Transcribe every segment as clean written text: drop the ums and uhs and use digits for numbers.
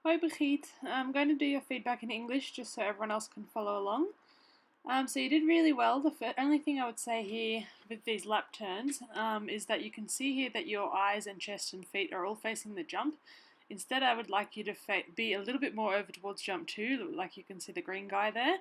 Hi Brigitte, I'm going to do your feedback in English just so everyone else can follow along. So you did really well. The only thing I would say here with these lap turns is that you can see here that your eyes and chest and feet are all facing the jump. Instead, I would like you to be a little bit more over towards jump 2, like you can see the green guy there,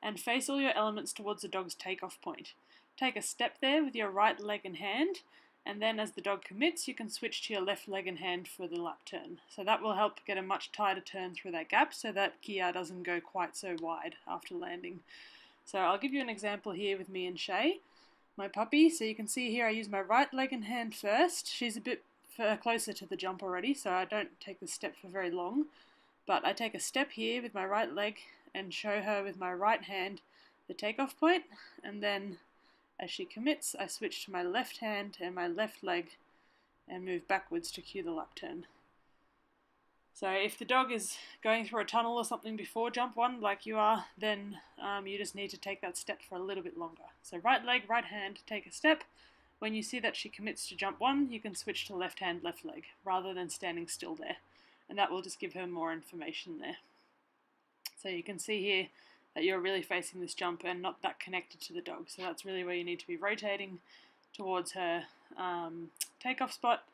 and face all your elements towards the dog's takeoff point. Take a step there with your right leg and hand, and then as the dog commits, you can switch to your left leg and hand for the lap turn. So that will help get a much tighter turn through that gap so that Kia doesn't go quite so wide after landing. So I'll give you an example here with me and Shay, my puppy. So you can see here I use my right leg and hand first. She's a bit closer to the jump already, so I don't take the step for very long. But I take a step here with my right leg and show her with my right hand the takeoff point, and then as she commits, I switch to my left hand and my left leg and move backwards to cue the lap turn. So if the dog is going through a tunnel or something before jump 1 like you are, then you just need to take that step for a little bit longer. So right leg, right hand, take a step. When you see that she commits to jump 1, you can switch to left hand, left leg, rather than standing still there. And that will just give her more information there. So you can see here that you're really facing this jump and not that connected to the dog. So that's really where you need to be rotating towards her takeoff spot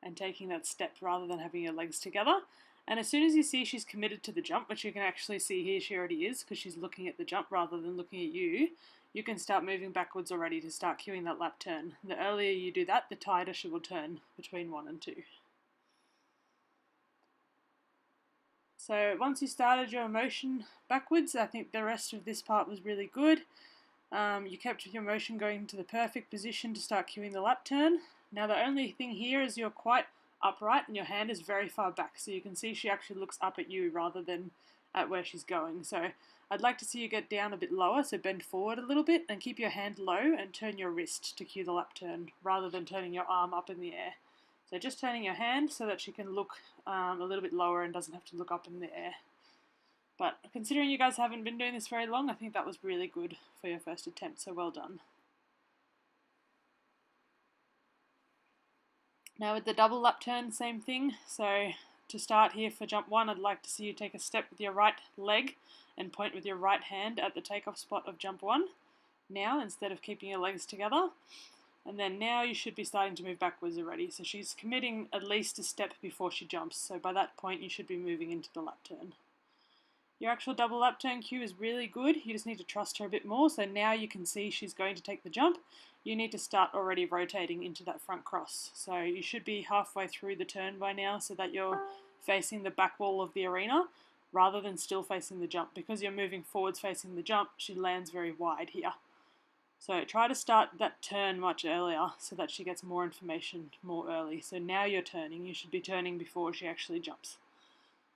and taking that step rather than having your legs together. And as soon as you see she's committed to the jump, which you can actually see here she already is because she's looking at the jump rather than looking at you, you can start moving backwards already to start cueing that lap turn. The earlier you do that, the tighter she will turn between 1 and 2. So once you started your motion backwards, I think the rest of this part was really good. You kept your motion going to the perfect position to start cueing the lap turn. Now the only thing here is you're quite upright and your hand is very far back, so you can see she actually looks up at you rather than at where she's going. So I'd like to see you get down a bit lower, so bend forward a little bit and keep your hand low and turn your wrist to cue the lap turn rather than turning your arm up in the air. So just turning your hand so that she can look a little bit lower and doesn't have to look up in the air. But considering you guys haven't been doing this very long, I think that was really good for your first attempt, so well done. Now with the double lap turn, same thing. So to start here for jump 1, I'd like to see you take a step with your right leg and point with your right hand at the takeoff spot of jump 1 now, instead of keeping your legs together. And then now you should be starting to move backwards already. So she's committing at least a step before she jumps. So by that point you should be moving into the lap turn. Your actual double lap turn cue is really good. You just need to trust her a bit more. So now you can see she's going to take the jump. You need to start already rotating into that front cross. So you should be halfway through the turn by now so that you're facing the back wall of the arena rather than still facing the jump. Because you're moving forwards facing the jump, she lands very wide here. So try to start that turn much earlier so that she gets more information more early. So now you're turning. You should be turning before she actually jumps.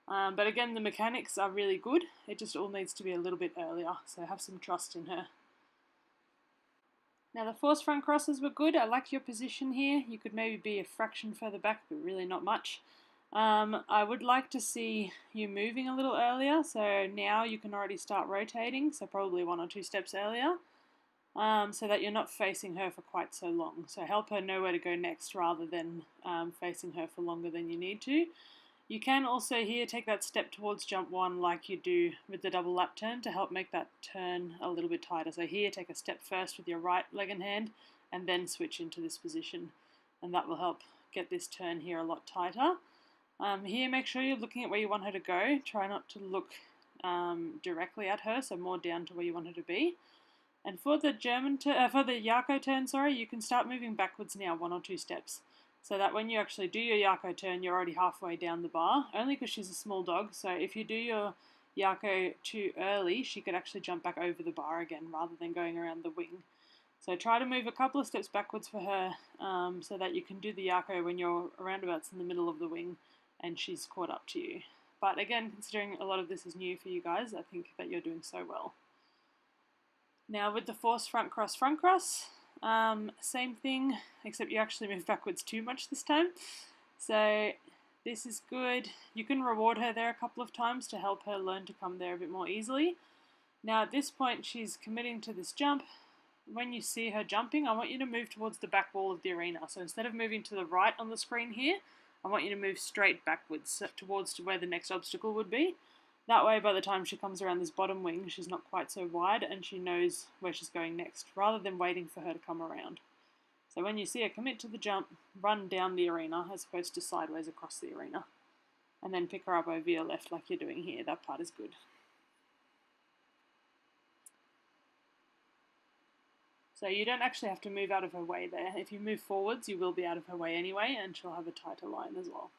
But again, the mechanics are really good. It just all needs to be a little bit earlier. So have some trust in her. Now the forced front crosses were good. I like your position here. You could maybe be a fraction further back, but really not much. I would like to see you moving a little earlier. So now you can already start rotating. So probably 1 or 2 steps earlier. So that you're not facing her for quite so long. So help her know where to go next rather than facing her for longer than you need to. You can also here take that step towards jump 1 like you do with the double lap turn to help make that turn a little bit tighter. So here take a step first with your right leg and hand and then switch into this position, and that will help get this turn here a lot tighter. Here make sure you're looking at where you want her to go. Try not to look directly at her, so more down to where you want her to be. And for the Yako turn, you can start moving backwards now 1 or 2 steps. So that when you actually do your Yako turn, you're already halfway down the bar, only because she's a small dog. So if you do your Yako too early, she could actually jump back over the bar again rather than going around the wing. So try to move a couple of steps backwards for her so that you can do the Yako when you're roundabouts in the middle of the wing and she's caught up to you. But again, considering a lot of this is new for you guys, I think that you're doing so well. Now with the forced front cross, same thing, except you actually move backwards too much this time. So this is good. You can reward her there a couple of times to help her learn to come there a bit more easily. Now at this point she's committing to this jump. When you see her jumping, I want you to move towards the back wall of the arena. So instead of moving to the right on the screen here, I want you to move straight backwards towards where the next obstacle would be. That way, by the time she comes around this bottom wing, she's not quite so wide and she knows where she's going next, rather than waiting for her to come around. So when you see her commit to the jump, run down the arena as opposed to sideways across the arena. And then pick her up over your left like you're doing here. That part is good. So you don't actually have to move out of her way there. If you move forwards, you will be out of her way anyway, and she'll have a tighter line as well.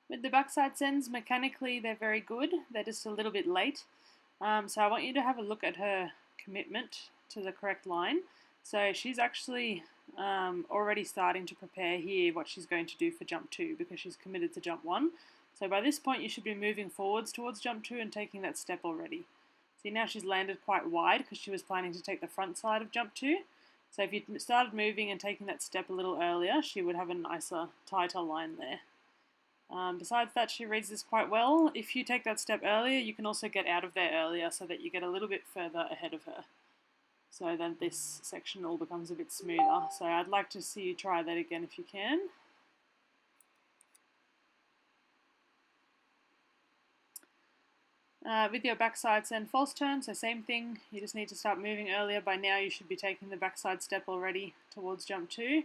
With the backside sends, mechanically they're very good. They're just a little bit late. So I want you to have a look at her commitment to the correct line. So she's actually already starting to prepare here what she's going to do for jump 2 because she's committed to jump 1. So by this point you should be moving forwards towards jump 2 and taking that step already. See, now she's landed quite wide because she was planning to take the front side of jump 2. So if you started moving and taking that step a little earlier, she would have a nicer, tighter line there. Besides that, she reads this quite well. If you take that step earlier, you can also get out of there earlier so that you get a little bit further ahead of her. So then this section all becomes a bit smoother. So I'd like to see you try that again if you can. With your backsides and false turn, so same thing, you just need to start moving earlier. By now you should be taking the backside step already towards jump 2.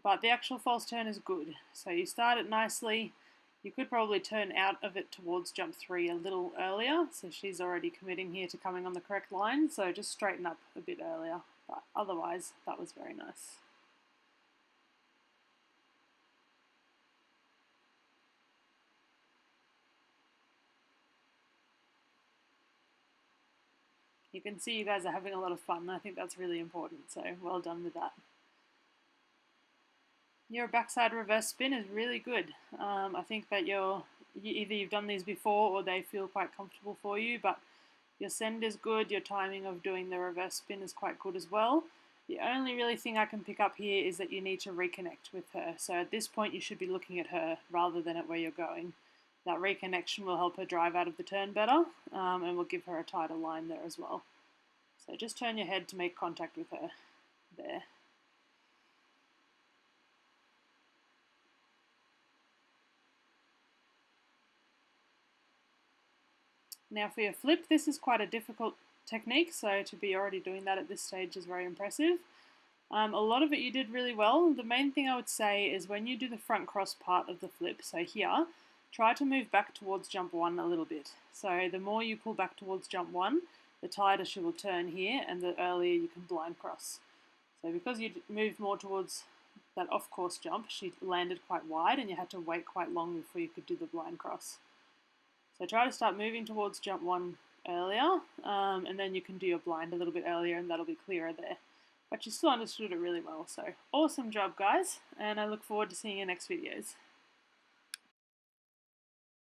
But the actual false turn is good. So you start it nicely. You could probably turn out of it towards jump 3 a little earlier. So she's already committing here to coming on the correct line. So just straighten up a bit earlier. But otherwise, that was very nice. You can see you guys are having a lot of fun. I think that's really important. So well done with that. Your backside reverse spin is really good. I think that either you've done these before or they feel quite comfortable for you, but your send is good, your timing of doing the reverse spin is quite good as well. The only really thing I can pick up here is that you need to reconnect with her. So at this point you should be looking at her rather than at where you're going. That reconnection will help her drive out of the turn better and will give her a tighter line there as well. So just turn your head to make contact with her there. Now for your flip, this is quite a difficult technique, so to be already doing that at this stage is very impressive. A lot of it you did really well. The main thing I would say is when you do the front cross part of the flip, so here, try to move back towards jump 1 a little bit. So the more you pull back towards jump 1, the tighter she will turn here and the earlier you can blind cross. So because you moved more towards that off-course jump, she landed quite wide and you had to wait quite long before you could do the blind cross. So try to start moving towards jump 1 earlier, and then you can do your blind a little bit earlier and that'll be clearer there. But you still understood it really well, so awesome job guys, and I look forward to seeing your next videos.